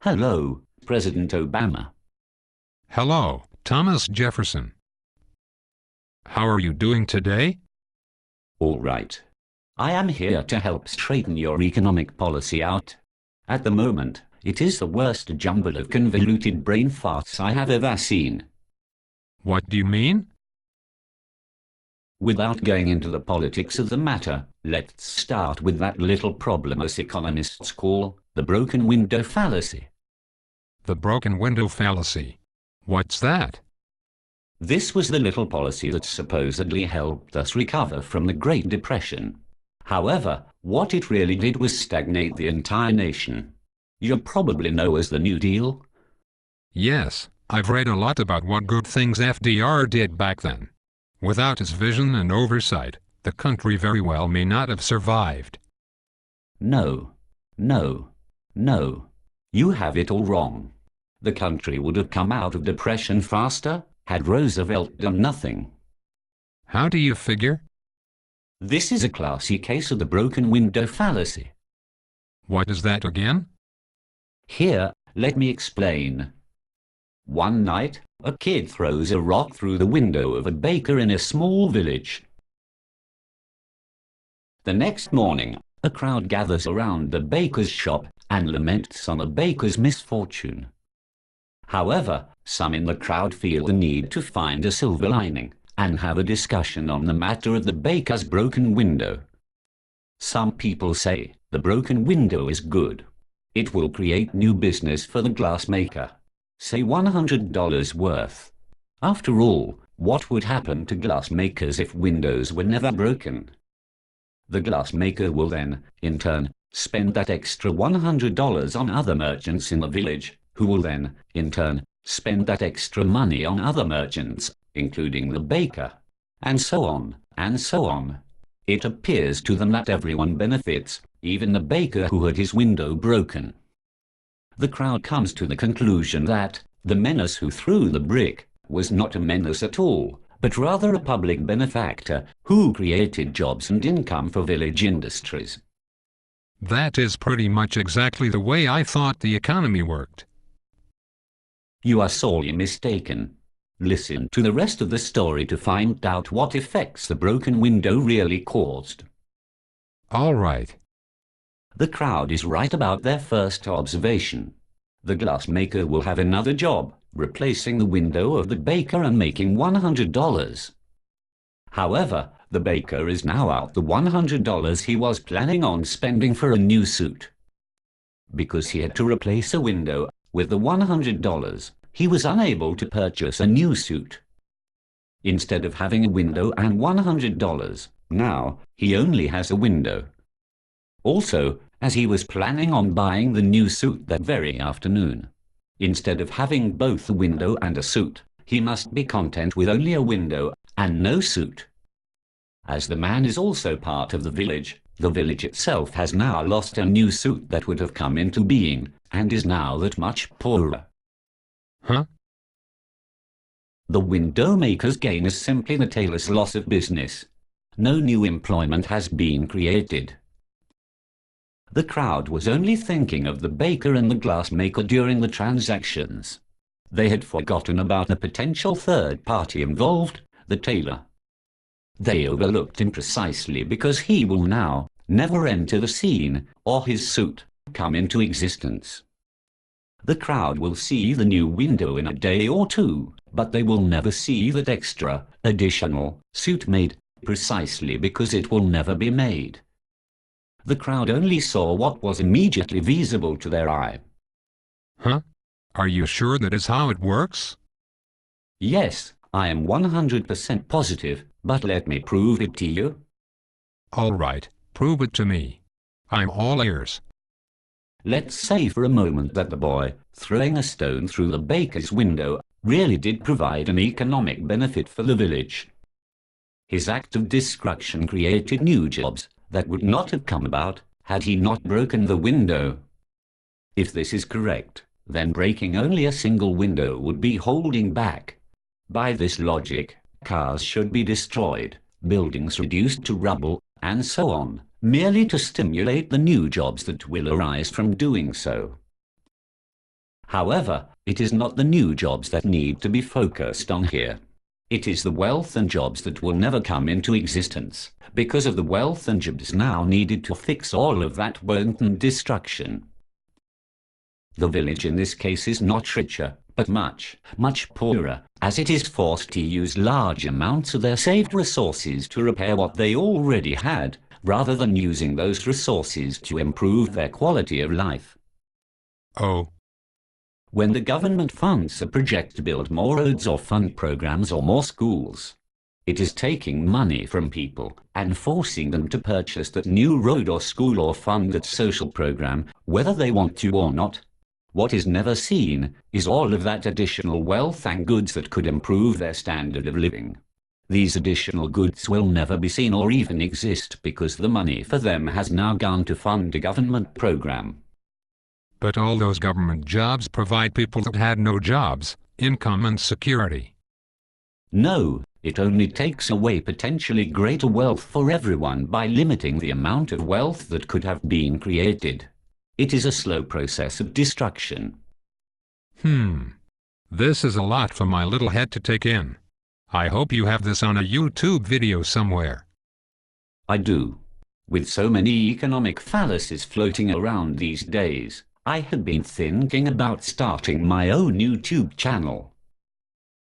Hello, President Obama. Hello, Thomas Jefferson. How are you doing today? All right. I am here to help straighten your economic policy out. At the moment, it is the worst jumble of convoluted brain farts I have ever seen. What do you mean? Without going into the politics of the matter, let's start with that little problem us economists call the broken window fallacy. The broken window fallacy. What's that? This was the little policy that supposedly helped us recover from the Great Depression. However, what it really did was stagnate the entire nation. You probably know as the New Deal. Yes, I've read a lot about what good things FDR did back then. Without his vision and oversight, the country very well may not have survived. No. You have it all wrong. The country would have come out of depression faster had Roosevelt done nothing. How do you figure? This is a classy case of the broken window fallacy. What is that again? Here, let me explain. One night, a kid throws a rock through the window of a baker in a small village. The next morning, a crowd gathers around the baker's shop and laments on the baker's misfortune. However, some in the crowd feel the need to find a silver lining and have a discussion on the matter of the baker's broken window. Some people say the broken window is good. It will create new business for the glassmaker. Say $100 worth. After all, what would happen to glassmakers if windows were never broken? The glassmaker will then, in turn, spend that extra $100 on other merchants in the village, who will then, in turn, spend that extra money on other merchants, including the baker, and so on, and so on. It appears to them that everyone benefits, even the baker who had his window broken. The crowd comes to the conclusion that the menace who threw the brick was not a menace at all, but rather a public benefactor who created jobs and income for village industries. That is pretty much exactly the way I thought the economy worked. You are sorely mistaken. Listen to the rest of the story to find out what effects the broken window really caused. All right. The crowd is right about their first observation. The glassmaker will have another job, replacing the window of the baker and making $100. However, the baker is now out the $100 he was planning on spending for a new suit. Because he had to replace a window with the $100, he was unable to purchase a new suit. Instead of having a window and $100, now he only has a window. Also, as he was planning on buying the new suit that very afternoon, instead of having both a window and a suit, he must be content with only a window and no suit. As the man is also part of the village itself has now lost a new suit that would have come into being, and is now that much poorer. Huh? The window maker's gain is simply the tailor's loss of business. No new employment has been created. The crowd was only thinking of the baker and the glassmaker during the transactions. They had forgotten about the potential third party involved, the tailor. They overlooked him precisely because he will now never enter the scene or his suit come into existence. The crowd will see the new window in a day or two, but they will never see that extra, additional suit made, precisely because it will never be made. The crowd only saw what was immediately visible to their eye. Huh? Are you sure that is how it works? Yes, I am 100% positive, but let me prove it to you. All right, prove it to me. I'm all ears. Let's say for a moment that the boy, throwing a stone through the baker's window, really did provide an economic benefit for the village. His act of destruction created new jobs that would not have come about had he not broken the window. If this is correct, then breaking only a single window would be holding back. By this logic, cars should be destroyed, buildings reduced to rubble, and so on, merely to stimulate the new jobs that will arise from doing so. However, it is not the new jobs that need to be focused on here. It is the wealth and jobs that will never come into existence, because of the wealth and jobs now needed to fix all of that wanton destruction. The village in this case is not richer, but much, much poorer, as it is forced to use large amounts of their saved resources to repair what they already had, rather than using those resources to improve their quality of life. Oh. When the government funds a project to build more roads or fund programs or more schools, it is taking money from people and forcing them to purchase that new road or school or fund that social program, whether they want to or not. What is never seen is all of that additional wealth and goods that could improve their standard of living. These additional goods will never be seen or even exist because the money for them has now gone to fund a government program. But all those government jobs provide people that had no jobs, income and security. No, it only takes away potentially greater wealth for everyone by limiting the amount of wealth that could have been created. It is a slow process of destruction. This is a lot for my little head to take in. I hope you have this on a YouTube video somewhere. I do. With so many economic fallacies floating around these days, I had been thinking about starting my own YouTube channel.